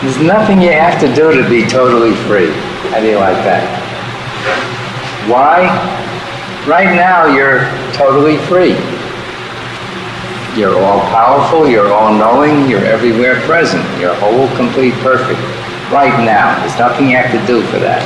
There's nothing you have to do to be totally free. How do you like that? Why? Right now you're totally free. You're all-powerful, you're all-knowing, you're everywhere present. You're whole, complete, perfect. Right now. There's nothing you have to do for that.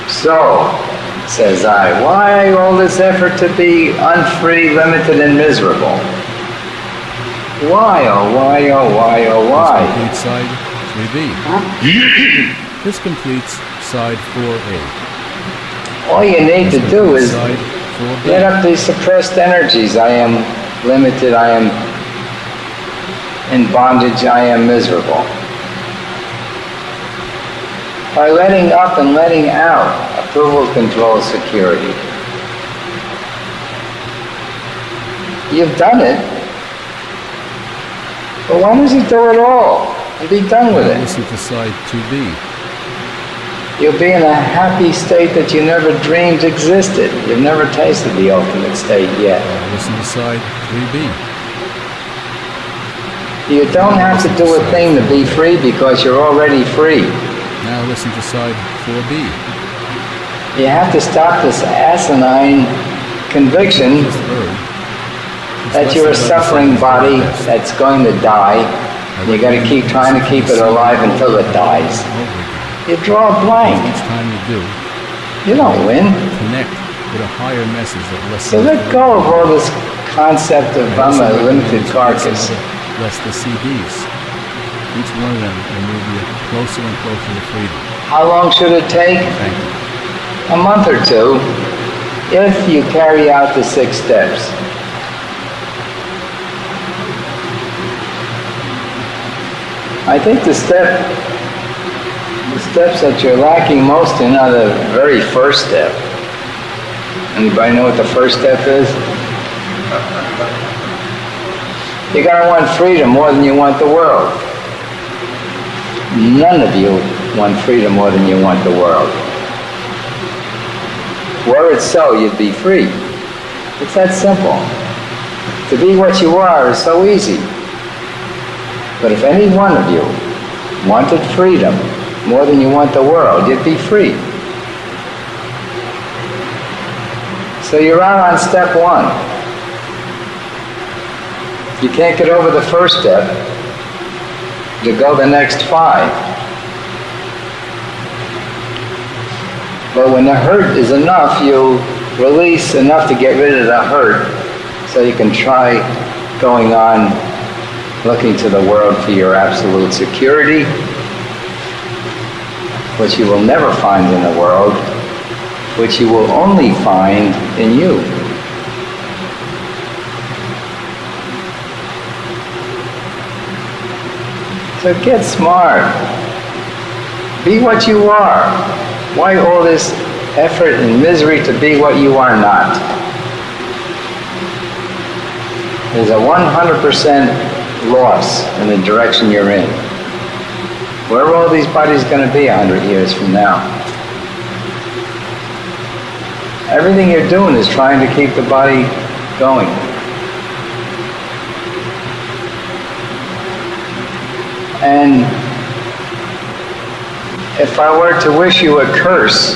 So, says I, why all this effort to be unfree, limited, and miserable? Why, oh why, oh why, oh why? This completes side 3B. This completes side 4A. All you need to do is get up these suppressed energies. I am limited, I am in bondage, I am miserable. By letting up and letting out, approval, control, security. You've done it, but why don't you do it all and be done with it? Listen to side 2B. You'll be in a happy state that you never dreamed existed. You've never tasted the ultimate state yet. Listen to side 3B. You don't have to do a thing to be free because you're already free. Now listen to side 4B. You have to stop this asinine conviction that you're a suffering body that's going to die. You got to keep trying to keep it alive until it dies. You draw a blank. Each time you do, you don't win. Connect with a higher message that lets so let go of all this concept of I'm a limited carcass. Less the CDs. Each one of them will move you closer and closer to freedom. How long should it take? Thank you. A month or two, if you carry out the 6 steps. I think the steps that you're lacking most in are the very first step. Anybody know what the first step is? You're going to want freedom more than you want the world. None of you want freedom more than you want the world. Were it so, you'd be free. It's that simple. To be what you are is so easy. But if any one of you wanted freedom more than you want the world, you'd be free. So you're out on step 1. You can't get over the first step to go the next 5. But when the hurt is enough, you release enough to get rid of the hurt so you can try going on looking to the world for your absolute security, which you will never find in the world, which you will only find in you. So get smart. Be what you are. Why all this effort and misery to be what you are not? There's a 100% loss in the direction you're in. Where are all these bodies going to be 100 years from now? Everything you're doing is trying to keep the body going. And if I were to wish you a curse,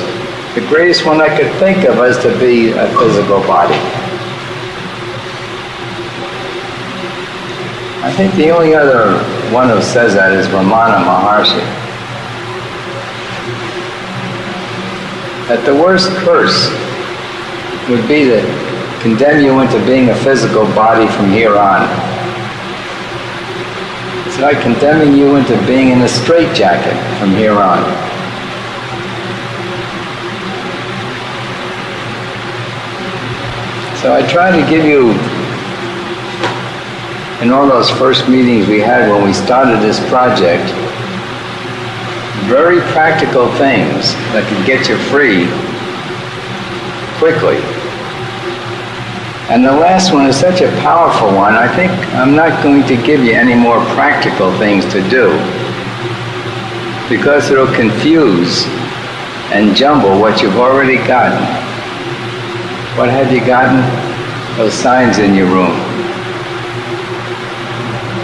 the greatest one I could think of is to be a physical body. I think the only other one who says that is Ramana Maharshi. That the worst curse would be to condemn you into being a physical body from here on. It's like condemning you into being in a straitjacket from here on. So I try to give you, in all those first meetings we had when we started this project, very practical things that could get you free quickly. And the last one is such a powerful one, I think I'm not going to give you any more practical things to do, because it'll confuse and jumble what you've already gotten. What have you gotten? Those signs in your room.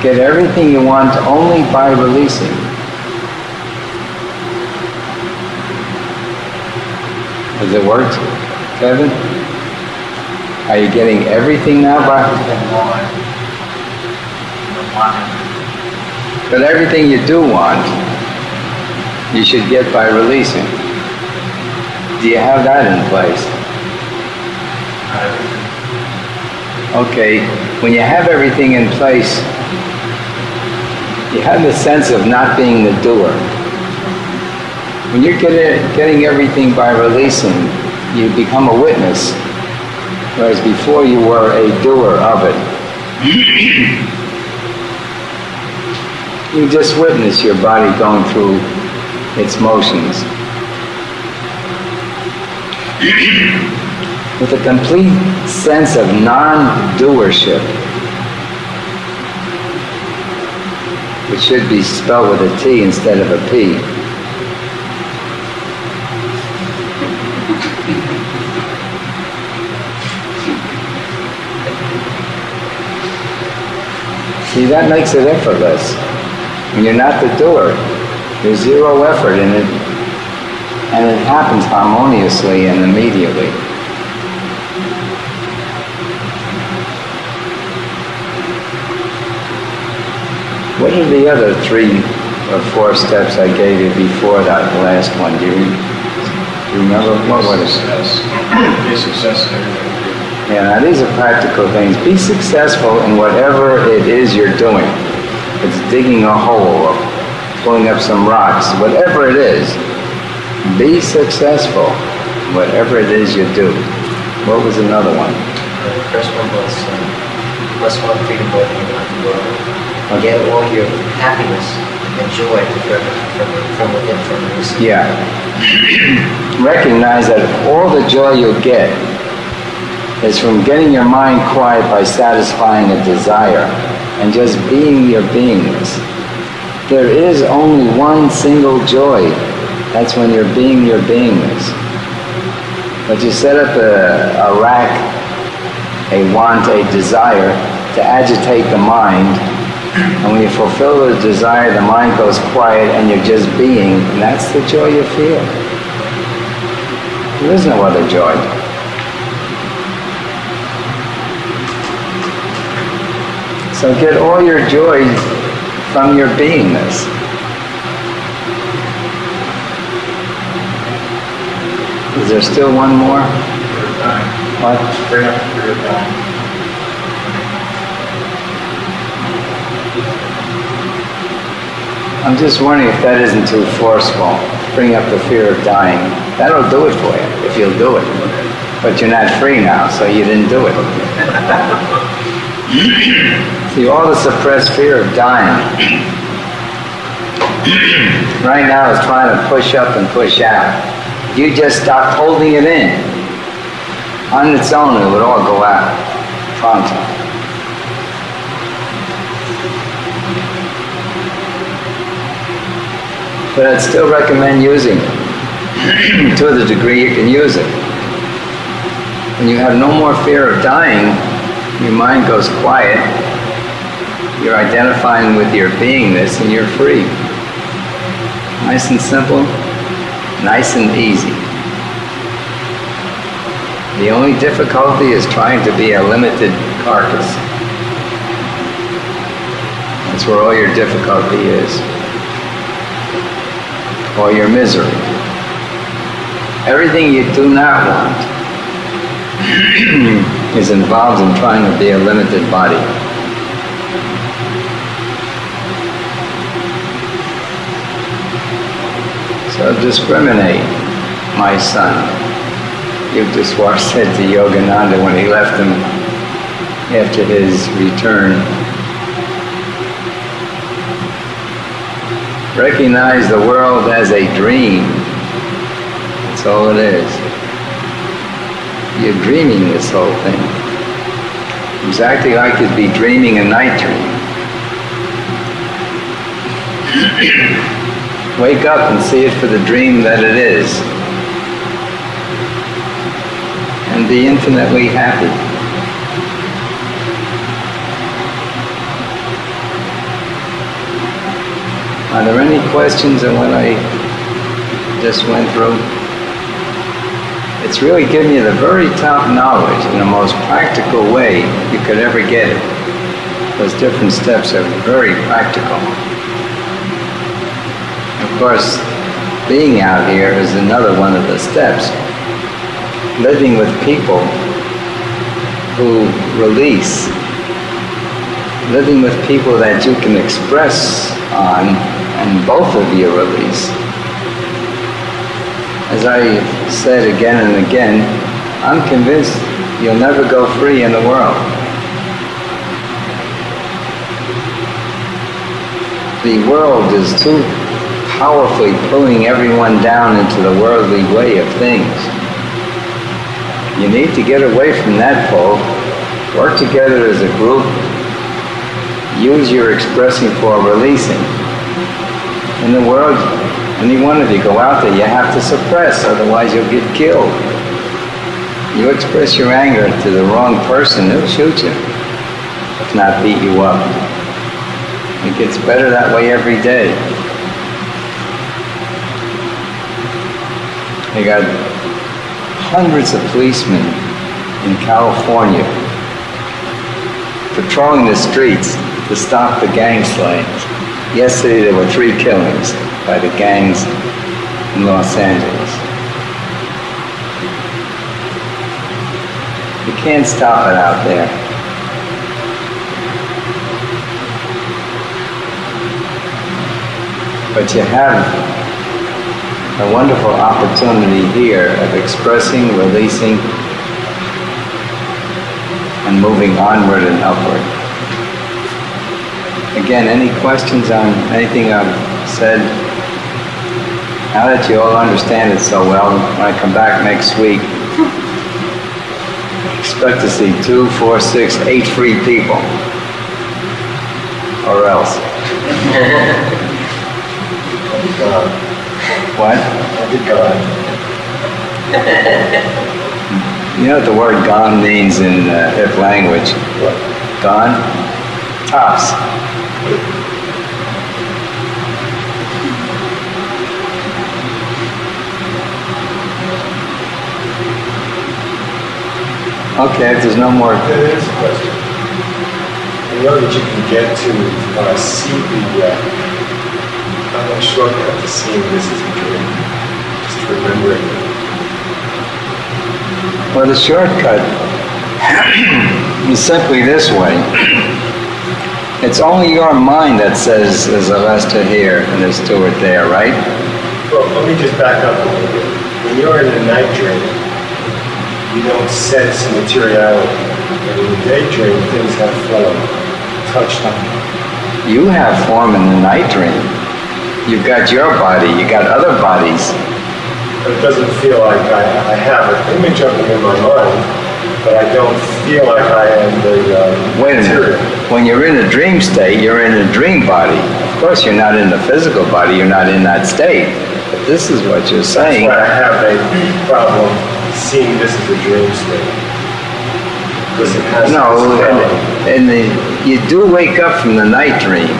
get everything you want only by releasing. Has it worked, Kevin? Are you getting everything now by? But everything you do want, you should get by releasing. Do you have that in place? Okay, when you have everything in place, you have the sense of not being the doer. When you're getting everything by releasing, you become a witness, whereas before you were a doer of it. You just witness your body going through its motions. With a complete sense of non-doership, which should be spelled with a T instead of a P. See, that makes it effortless. When you're not the doer, there's zero effort in it, and it happens harmoniously and immediately. What are the other 3 or 4 steps I gave you before that last one? Do you remember? What was it? Be successful in everything. Yeah, now these are practical things. Be successful in whatever it is you're doing. It's digging a hole or pulling up some rocks, whatever it is. Be successful in whatever it is you do. What was another one? The first one was plus one freedom more than you want in the world. Get all your happiness and joy from within, from within. Yeah. Recognize that all the joy you'll get is from getting your mind quiet by satisfying a desire and just being your beingness. There is only one single joy. That's when you're being your beingness. But you set up a rack, a want, a desire to agitate the mind. And when you fulfill the desire, the mind goes quiet and you're just being, and that's the joy you feel. There is no other joy. So get all your joy from your beingness. Is there still one more? What? Bring up the fear of dying. I'm just wondering if that isn't too forceful. Bring up the fear of dying. That'll do it for you, if you'll do it. But you're not free now, so you didn't do it. See, all the suppressed fear of dying right now is trying to push up and push out. You just stopped holding it in. On its own, it would all go out. Pronto. But I'd still recommend using it to the degree you can use it. When you have no more fear of dying, your mind goes quiet, you're identifying with your beingness, and you're free. Nice and simple, nice and easy. The only difficulty is trying to be a limited carcass. That's where all your difficulty is. Or your misery. Everything you do not want is involved in trying to be a limited body. So discriminate, my son. Yuktaswar said to Yogananda when he left him after his return. Recognize the world as a dream. That's all it is. You're dreaming this whole thing. Exactly like you'd be dreaming a night dream. Wake up and see it for the dream that it is. And be infinitely happy. Are there any questions on what I just went through? It's really giving you the very top knowledge in the most practical way you could ever get it. Those different steps are very practical. Of course, being out here is another one of the steps. Living with people who release. Living with people that you can express on, and both of you release. As I said again and again, I'm convinced you'll never go free in the world. The world is too powerfully pulling everyone down into the worldly way of things. You need to get away from that pull, work together as a group, use your expressing for releasing. In the world, any one of you go out there, you have to suppress, otherwise you'll get killed. You express your anger to the wrong person, he'll shoot you, if not beat you up. It gets better that way every day. They got hundreds of policemen in California patrolling the streets to stop the gang slayings. Yesterday there were 3 killings by the gangs in Los Angeles. You can't stop it out there. But you have a wonderful opportunity here of expressing, releasing, and moving onward and upward. Again, any questions on anything I've said? Now that you all understand it so well, when I come back next week, expect to see 2, 4, 6, 8 free people. Or else. What? You know what the word gone means in hip language? What? Gone? Tops. Okay, if there's no more... There is a question. You know that you can get to see the... I'm not shortcut to seeing this as a dream. Just remembering it. Well, the shortcut is simply this way. It's only your mind that says there's a Lester here and there's Stuart there, right? Well, let me just back up a little bit. When you're in a night dream, you don't sense materiality. And in the daydream, things have form, touch them. You have form in the night dream. You've got your body, you got other bodies. But it doesn't feel like I have an image of it in my mind, but I don't feel like I am the Wait a material. minute. When you're in a dream state, you're in a dream body. Of course, you're not in the physical body, you're not in that state. But this is what you're saying. That's why I have a problem seeing this as a dream state. Because it has you do wake up from the night dream.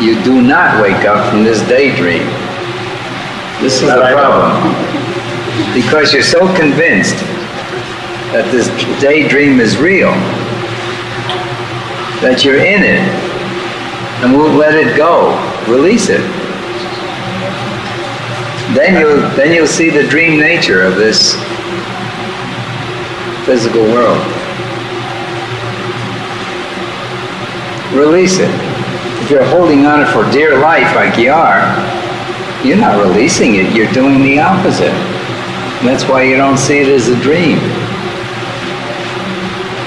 You do not wake up from this daydream. This is the problem. Because you're so convinced that this daydream is real, that you're in it, and won't let it go. Release it. Then you'll see the dream nature of this physical world. Release it. If you're holding on it for dear life like you are, you're not releasing it, you're doing the opposite. And that's why you don't see it as a dream.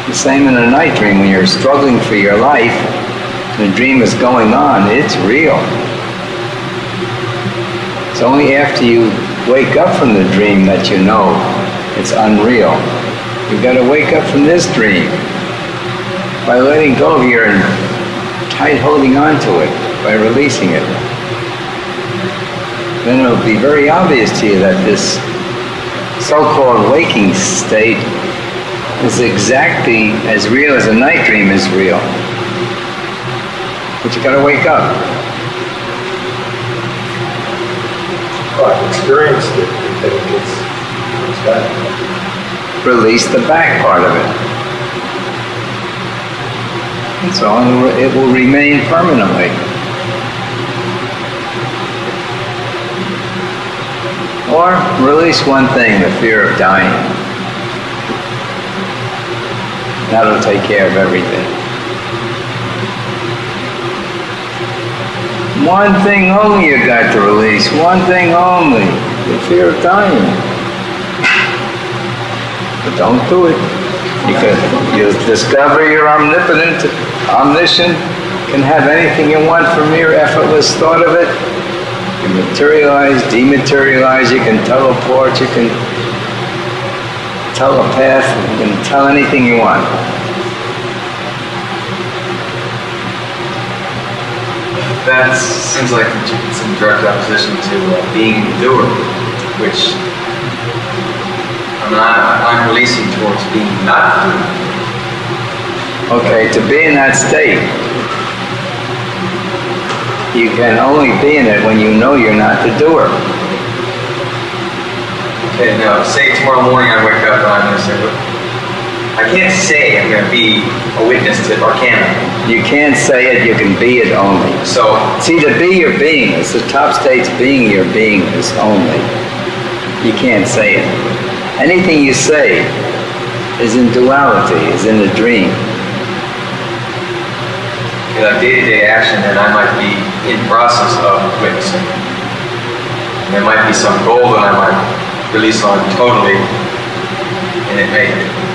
The same in a night dream, when you're struggling for your life, the dream is going on, it's real. It's only after you wake up from the dream that you know it's unreal. You've got to wake up from this dream by letting go of your tight holding on to it, by releasing it. Then it'll be very obvious to you that this so-called waking state is exactly as real as a night dream is real. But you gotta wake up. I've experienced it, then it comes back. Release the back part of it. That's all, and it will remain permanently. Or release one thing, the fear of dying. That'll take care of everything. One thing only you got to release, one thing only, the fear of dying. But don't do it. You discover you're omnipotent, omniscient, can have anything you want from mere effortless thought of it. You can materialize, dematerialize, you can teleport, you can telepath, you can tell anything you want. That seems like it's in direct opposition to being the doer, which I'm releasing towards being not the doer. Okay, to be in that state, you can only be in it when you know you're not the doer. Okay, now say tomorrow morning I wake up and I'm going to say, look, I can't say I'm going to be a witness to it, or can I? You can't say it, you can be it only. So, see, to be your beingness, the top state's being your beingness only. You can't say it. Anything you say is in duality, is in a dream. Like day-to-day action, then I might be in process of witnessing. And there might be some goal that I might release on totally, and it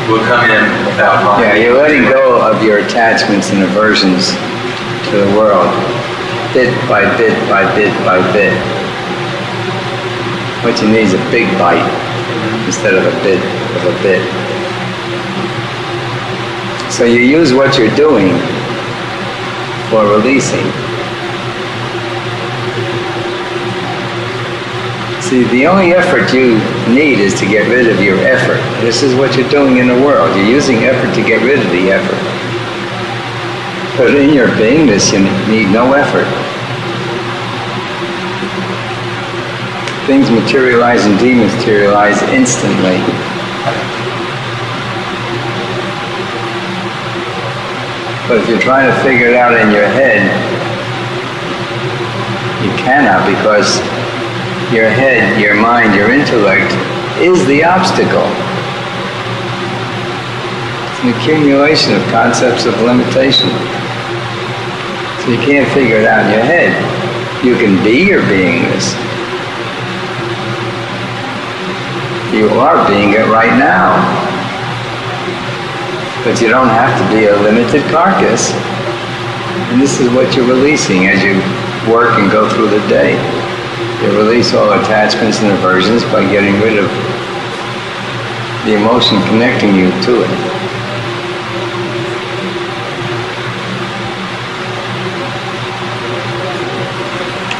will come in without mind. Yeah, you're letting go of your attachments and aversions to the world, bit by bit by bit by bit. What you need is a big bite instead of a bit of a bit. So you use what you're doing for releasing. See, the only effort you need is to get rid of your effort. This is what you're doing in the world. You're using effort to get rid of the effort. But in your beingness, you need no effort. Things materialize and dematerialize instantly. But if you're trying to figure it out in your head, you cannot, because your head, your mind, your intellect is the obstacle. It's an accumulation of concepts of limitation. So you can't figure it out in your head. You can be your beingness. You are being it right now. But you don't have to be a limited carcass. And this is what you're releasing as you work and go through the day. You release all attachments and aversions by getting rid of the emotion connecting you to it.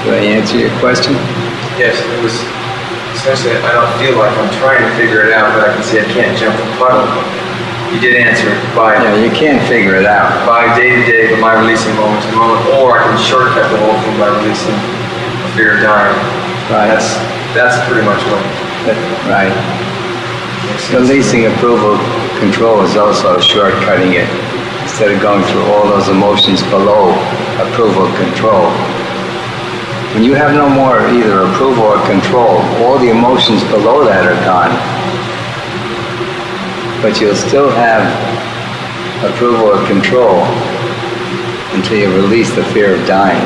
Did I answer your question? Yes, it was essentially, I don't feel like I'm trying to figure it out, but I can see I can't jump the puddle. You did answer it by... Yeah, you can't figure it out. By day to day, but by releasing moment to moment, or I can shortcut the whole thing by releasing the fear of dying. Right. That's pretty much what... Right. Releasing approval control is also shortcutting it. Instead of going through all those emotions below approval control. When you have no more either approval or control, all the emotions below that are gone. But you'll still have approval or control until you release the fear of dying.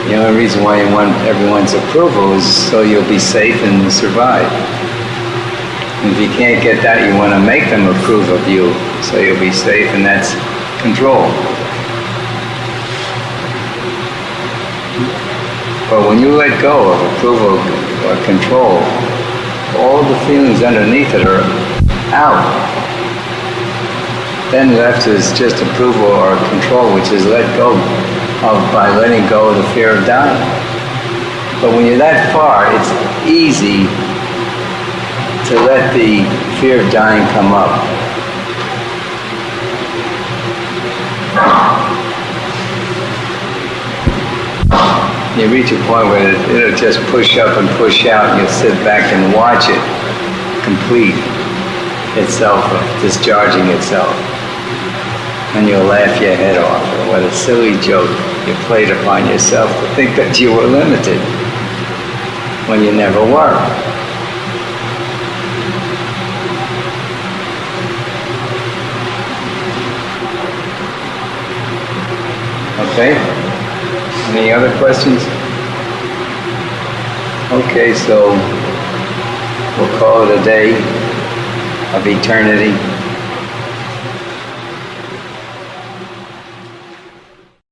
The only reason why you want everyone's approval is so you'll be safe and survive. And if you can't get that, you want to make them approve of you so you'll be safe, and that's control. But when you let go of approval or control, all the feelings underneath it are out. Then left is just approval or control, which is let go of by letting go of the fear of dying. But when you're that far, it's easy to let the fear of dying come up. you reach a point where it'll just push up and push out, and you'll sit back and watch it complete itself, discharging itself. And you'll laugh your head off. What a silly joke you played upon yourself to think that you were limited when you never were. Okay? Any other questions? Okay, so we'll call it a day of eternity.